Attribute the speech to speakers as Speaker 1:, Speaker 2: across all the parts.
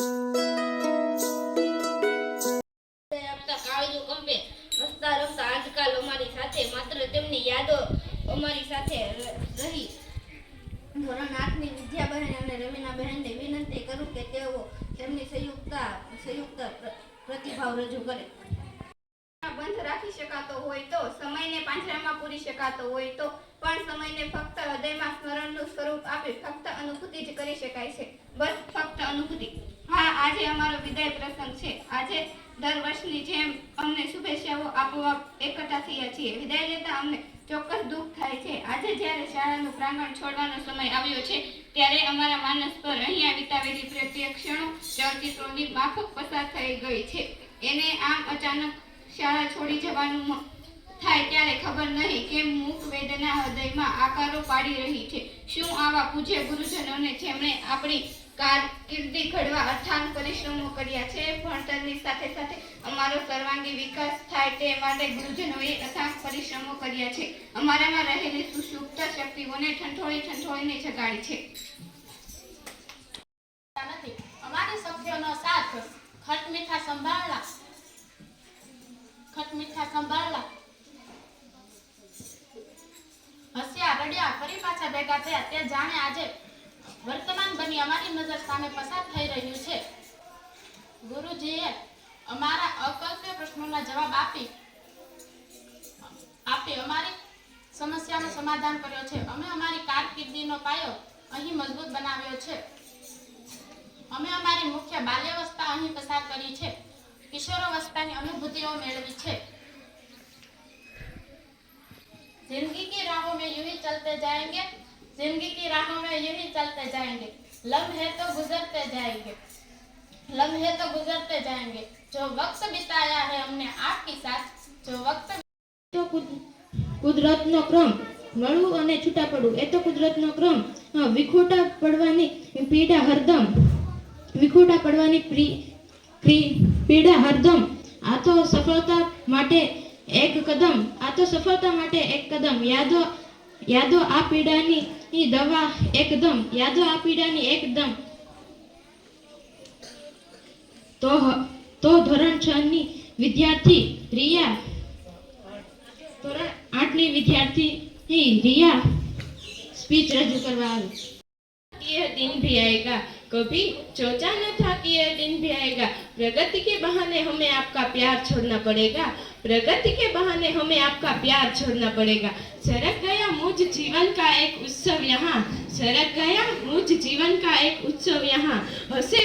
Speaker 1: આપતા કાળજો કંપે હસતા રમતા આજકાલ અમારી સાથે માત્ર તેમની યાદો અમારી સાથે રહી. ધોરણ 8 ની વિદ્યાબહેન અને રમીના બહેનને વિનંતી કરું કે તેઓ તેમની સંયુક્ત પ્રતિભાવ રજૂ કરે. બંધ રાખી શકાતો હોય તો, સમયને પાંજરામાં પૂરી શકાતો હોય તો, પણ સમયને ફક્ત હૃદયમાં સ્મરણનું સ્વરૂપ આપી ફક્ત અનુભૂતિ જ કરી શકાય છે. બસ ફક્ત અનુભૂતિ. હા, આજે અમારો વિદાય પ્રસંગ છે. આજે દર વર્ષની જેમ અમને શુભેચ્છાઓ આપવા એકઠા થયા છીએ. વિદાય લેતા અમને ચોક્કસ દુઃખ થાય છે. આજે જ્યારે શાળાનું પ્રાંગણ છોડવાનો સમય આવ્યો છે, ત્યારે અમારા માનસ પર અહીંયા વિતાવેલી પ્રત્યેક ક્ષણો ચળચિત્રોની માફક પસાર થઈ ગઈ છે. એને આમ અચાનક શાળા છોડી જવાનું થાય ત્યારે ખબર નહીં કેમ મૂક વેદના હૃદયમાં આકારો પાડી રહી છે. શું આવા પૂજ્ય ગુરુજનોને જેમણે આપણી કારકિર્દી ઘડવા અથાગ પરિશ્રમો કર્યા છે, ભણતરની સાથે સાથે અમારો સર્વાંગી વિકાસ થાય તે માટે ગુરુજનોએ અથાગ પરિશ્રમો કર્યા છે. અમારામાં રહેલી સુષુપ્ત શક્તિઓને ઠંઠોળીને જગાડી છે.
Speaker 2: અમારી સભ્યોનો સાથ ખટ મીઠા સંભાળલા હસ્યા રડ્યા ફરી પાછા ભેગા થયા તે જાણે આજે વર્તમાન બની અમારી નજર સામે પસાર થઈ રહ્યું છે. ગુરુજીએ અમારા અકલ્પ્ય પ્રશ્નોના જવાબ આપી અમારી સમસ્યાનું સમાધાન કર્યો છે. અમે અમારી કારકિર્દીનો પાયો અહીં મજબૂત બનાવ્યો છે. અમે અમારી મુખ્ય બાલ્યાવસ્થા અહીં પસાર કરી છે. કિશોરાવસ્થાની અનુભૂતિઓ મેળવી છે. जिंदगी की राहों में यूं ही चलते जाएंगे, जिंदगी की राहों में यूं ही चलते जाएंगे, लम्हे तो गुजरते जाएंगे, लम्हे तो गुजरते जाएंगे, जो वक्त बिताया है हमने आपके साथ, जो वक्त
Speaker 3: तो કુદરતનો ક્રમ મળવું અને છૂટા પડવું એ તો કુદરતનો ક્રમ. વિખોટા પડવાની પીડા હરદમ. આ તો સફળતા માટે એક કદમ. યાદો આ પીડાની દવા એકદમ. તો ધોરણ 6 ની વિદ્યાર્થી રિયા ધોરણ 8 ની વિદ્યાર્થી રિયા સ્પીચ રજૂ કરવા આવી.
Speaker 4: ये दिन भी आएगा, कभी सोचा न था कि ये दिन भी आएगा. प्रगति के बहाने हमें आपका प्यार छोड़ना पड़ेगा, प्रगति के बहाने हमें आपका प्यार छोड़ना पड़ेगा. सरक गया मुझ जीवन का एक उत्सव यहाँ, सरक गया मुझ जीवन का एक उत्सव यहाँ. हंसे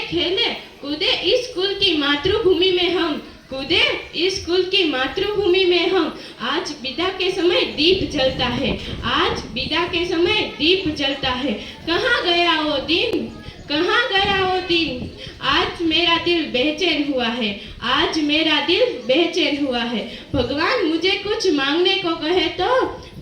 Speaker 4: खेले कूदे इस स्कूल की मातृभूमि में हम, कूदे इस स्कूल की मातृभूमि में हम. आज विदा के समय दीप जलता है, आज विदा के समय दीप जलता है. कहाँ गया वो दिन, कहाँ गया वो दिन. आज मेरा दिल बेचैन हुआ है, आज मेरा दिल बेचैन हुआ है. भगवान मुझे कुछ मांगने को कहे तो,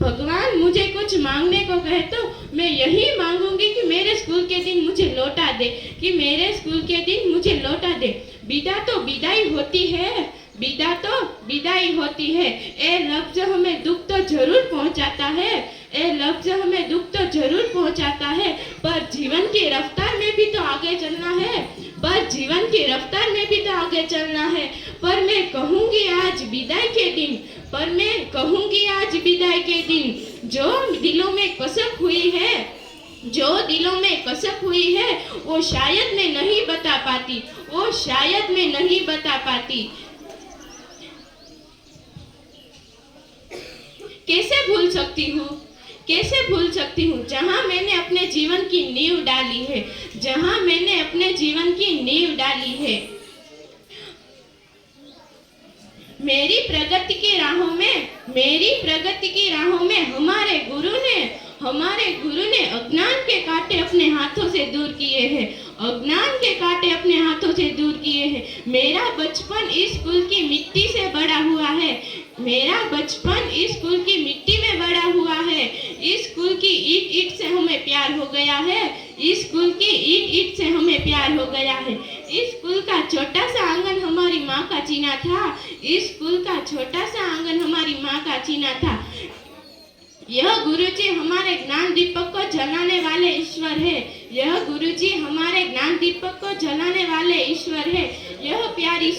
Speaker 4: भगवान मुझे कुछ मांगने को कहे तो मैं यही मांगूंगी कि मेरे स्कूल के दिन मुझे लौटा दे, कि मेरे स्कूल के दिन मुझे लौटा दे. विदा तो विदाई होती है, विदा तो विदाई होती है. ए लफ्ज हमें दुख तो जरूर पहुंचाता है, ए लफ्ज हमें दुख तो जरूर पहुंचाता है, पर जीवन की रफ्तार में भी तो आगे चलना है, पर जीवन की रफ्तार में भी तो आगे चलना है. पर मैं कहूंगी आज विदाई के दिन, पर मैं कहूंगी आज विदाई के दिन, जो दिलों में कसक हुई है, जो दिलों में कसक हुई है, वो शायद मैं नहीं बता पाती, वो शायद मैं नहीं बता पाती. कैसे भूल सकती हूँ जहाँ मैंने अपने जीवन की नींव डाली है, जहाँ मैंने अपने जीवन की नींव डाली है. मेरी प्रगति की राहों में हमारे गुरु ने अज्ञान के कांटे अपने हाथों से दूर किए हैं, अज्ञान के कांटे अपने हाथों से दूर किए हैं. मेरा बचपन इस स्कूल की मिट्टी से बड़ा हुआ है, मेरा बचपन इस स्कूल की मिट्टी में बड़ा हुआ है. इस स्कूल की ईट से हमें प्यार हो गया है, इस स्कूल की ईट से हमें प्यार हो गया है. इस स्कूल का छोटा सा आंगन हमारी माँ का चीना था, इस स्कूल का छोटा सा आंगन हमारी माँ का चीना था. यह गुरुजी हमारे ज्ञान दीपक को जलाने वाले ईश्वर है, यह गुरुजी हमारे ज्ञान दीपक को जलाने वाले ईश्वर है। यह प्यारी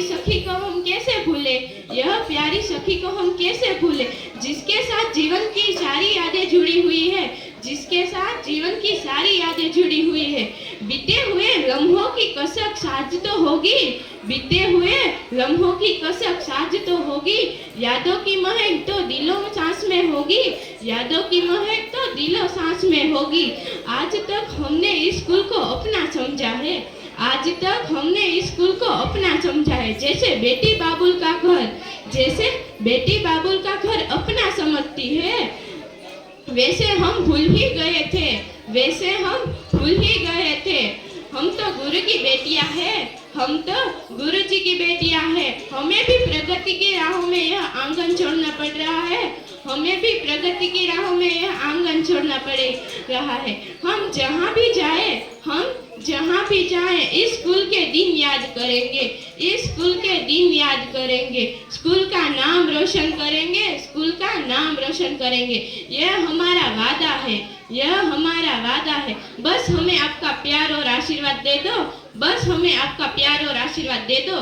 Speaker 4: सखी को हम कैसे भूले, यह प्यारी सखी को हम कैसे भूले, जिसके साथ जीवन की सारी यादें जुड़ी हुई है, जिसके साथ जीवन की सारी यादें जुड़ी हुई है। बीते हुए लम्हों की कसक साझ तो होगी, बीते हुए लम्हों की कसक साझ तो होगी, यादों की महक तो दिलों सांस में होगी, यादों की महक तो दिलों सांस में होगी। आज तक हमने इस स्कूल को अपना समझा है, आज तक हमने इस स्कूल को अपना समझा है। जैसे बेटी बाबुल का घर, जैसे बेटी बाबुल का घर अपना समझती है, वैसे हम भूल ही गए थे, वैसे हम भूल ही गए थे। हम तो गुरु की बेटियां हैं, हम तो गुरु जी की बेटियां हैं। हमें भी प्रगति की राहों में यह आंगन छोड़ना पड़ रहा है, हमें भी प्रगति की राहों में यह आंगन छोड़ना पड़ रहा है। हम जहाँ भी जाए, हम जहाँ भी जाएं, इस स्कूल के दिन याद करेंगे, इस स्कूल के दिन याद करेंगे, स्कूल का नाम रोशन करेंगे, स्कूल का नाम रोशन करेंगे। यह हमारा वादा है, यह हमारा वादा है। बस हमें आपका प्यार और आशीर्वाद दे दो, बस हमें आपका प्यार और आशीर्वाद दे दो।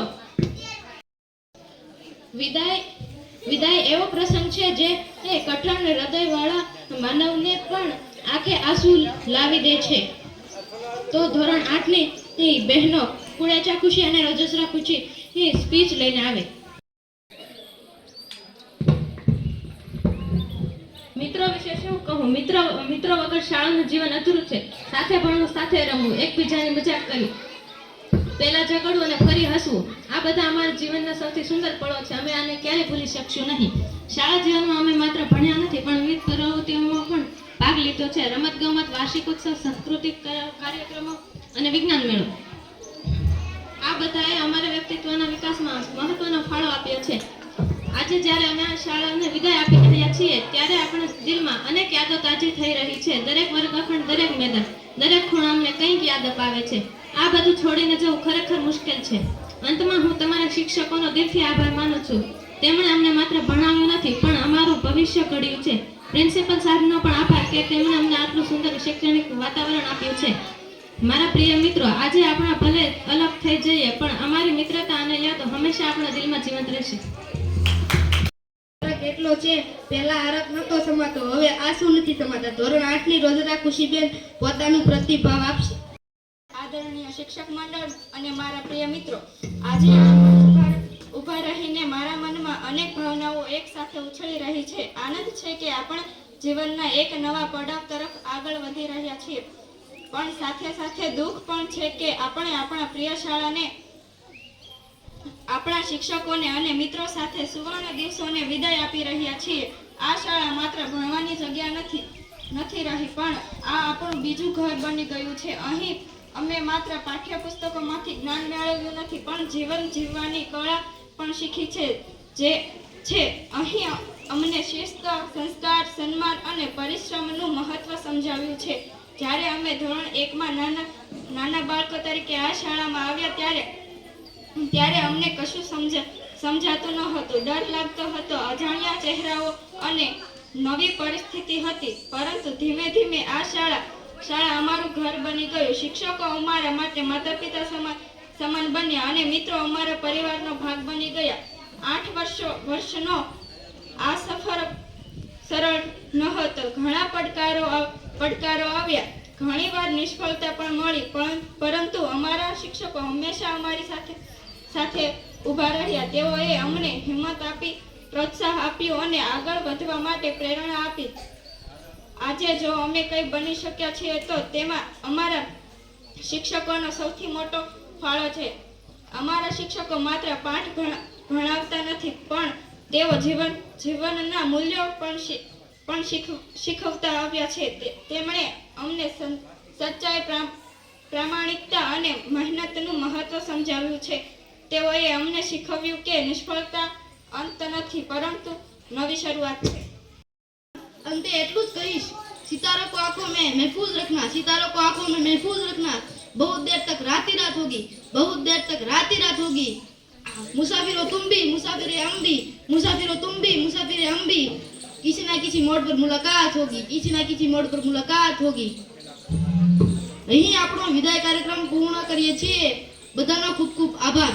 Speaker 3: વિદાય એવો પ્રસંગ છે જે કઠણ હૃદયવાળા માનવને પણ આંખે આંસુ લાવી દે છે। તો ધોરણ 8ની બહેનો કુળેચા ખુશી અને રજસરા ખુશી સ્પીચ લઈને આવે। મિત્રો વિશે શું કહું, મિત્રો વગર શાળાનું જીવન અધૂરું છે। સાથે ભણવું, સાથે રમવું, એકબીજાની મજાક કરવી, પહેલા ઝઘડવું અને ફરી હસવું, આ બધા અમારા જીવનના સૌથી સુંદર પળો છે। અમે આને ક્યારેય ભૂલી શકશું નહીં। શાળા જીવનમાં અમે માત્ર ભણ્યા નથી પણ વિવિધ પ્રવૃત્તિઓમાં પણ ભાગ લીધો છે। રમતગમત, વાર્ષિકોત્સવ, સાંસ્કૃતિક કાર્યક્રમો અને વિજ્ઞાન મેળો, આ બધાએ અમારા વ્યક્તિત્વના વિકાસમાં મહત્વનો ફાળો આપ્યો છે। આજે જ્યારે અમે આ શાળાને વિદાય આપી રહ્યા છીએ ત્યારે આપણા દિલમાં અનેક યાદો તાજી થઈ રહી છે। દરેક વર્ગખંડ, દરેક મેદાન, દરેક ખૂણો અમને કંઈક યાદ અપાવે છે। આ બધું છોડીને જવું ખરેખર મુશ્કેલ છે। અંતમાં હું તમારા શિક્ષકોનો દિલથી આભાર માનું છું। તેમણે અમને માત્ર ભણાવ્યું નથી પણ અમારું ભવિષ્ય ઘડ્યું છે। પ્રિન્સિપલ સાહેબનો પણ આભાર કે તેમણે અમને આટલું સુંદર શૈક્ષણિક વાતાવરણ આપ્યું છે। મારા પ્રિય મિત્રો, આજે આપણા ભલે અલગ થઈ જઈએ પણ અમારી મિત્રતા અને યાદો હંમેશા આપણા દિલમાં જીવંત રહેશે।
Speaker 1: એટલો છે, પહેલા આરક નતો સમાતો, હવે આંસુ નથી સમાતા। ધોરણ 8ની રોજરા ખુશીબેન પોતાનું પ્રતિભાવ આપશે। આદરણીય શિક્ષક મંડળ અને મારા પ્રિય મિત્રો, આજે ઊભા રહીને મારા મનમાં અનેક ભાવનાઓ એક સાથે ઉછળી રહી છે। આનંદ છે કે આપણે જીવનના એક નવા પડાવ તરફ આગળ વધી રહ્યા છીએ, પણ સાથે સાથે દુઃખ પણ છે કે આપણે આપણા પ્રિય શાળાને, આપણા શિક્ષકોને અને મિત્રો સાથે સુવર્ણ દિવસોને વિદાય આપી રહ્યા છીએ। આ શાળા માત્ર ભણવાની જગ્યા નથી રહી પણ આ આપણું બીજું ઘર બની ગયું છે। અહીં અમે માત્ર પાઠ્યપુસ્તકોમાંથી જ્ઞાન મેળવ્યું નથી પણ જીવન જીવવાની કળા પણ શીખી છે। અહીં અમને શિસ્ત, સંસ્કાર, સન્માન અને પરિશ્રમનું મહત્વ સમજાવ્યું છે। જ્યારે અમે ધોરણ 1માં નાના બાળકો તરીકે આ શાળામાં આવ્યા ત્યારે અમને કશું સમજાતું ન હતું। ડર લાગતો હતો, અજાણ્યા ચહેરાઓ અને નવી પરિસ્થિતિ હતી, પરંતુ ધીમે ધીમે આ શાળા અમારું ઘર બની ગયું। શિક્ષકો અમારા માટે માતા પિતા સમાન બન્યા અને મિત્રો અમારા પરિવારનો ભાગ બની ગયા। 8 વર્ષનો આ સફર સરળ નહોતો। ઘણા પડકારો આવ્યા, ઘણીવાર નિષ્ફળતા પણ મળી, પરંતુ અમારા શિક્ષકો હંમેશા અમારી સાથે ઊભા રહ્યા। તેઓએ અમને હિંમત આપી, પ્રોત્સાહન આપ્યું અને આગળ વધવા માટે પ્રેરણા આપી। આજે જો અમે કંઈ બની શક્યા છીએ તો તેમાં અમારા શિક્ષકોનો સૌથી મોટો ફાળો છે। અમારા શિક્ષકો માત્ર પાઠ ભણાવતા નથી પણ તેઓ જીવનના મૂલ્યો પણ શીખવતા આવ્યા છે। તેમણે અમને સચ્ચાઈ, પ્રામાણિકતા અને મહેનતનું મહત્વ સમજાવ્યું છે। તેઓએ અમને શીખવ્યું કે નિષ્ફળતા અંત નથી પરંતુ નવી શરૂઆત છે। अंते एटलू ज कहीश, सितारों को आंखों में महफूज रखना, सितारों को आंखों में महफूज रखना। बहुत देर तक रात ही रात होगी, बहुत देर तक रात ही रात होगी। मुसाफिरों तुम भी, मुसाफिर हम भी, मुसाफिरों तुम भी, मुसाफिर हम भी। किसी ना किसी मोड़ पर मुलाकात होगी, किसी ना किसी मोड़ पर मुलाकात होगी।
Speaker 5: અહીં આપણો વિદાય કાર્યક્રમ પૂર્ણ કરીએ છીએ. બધાનો ખૂબ ખૂબ આભાર.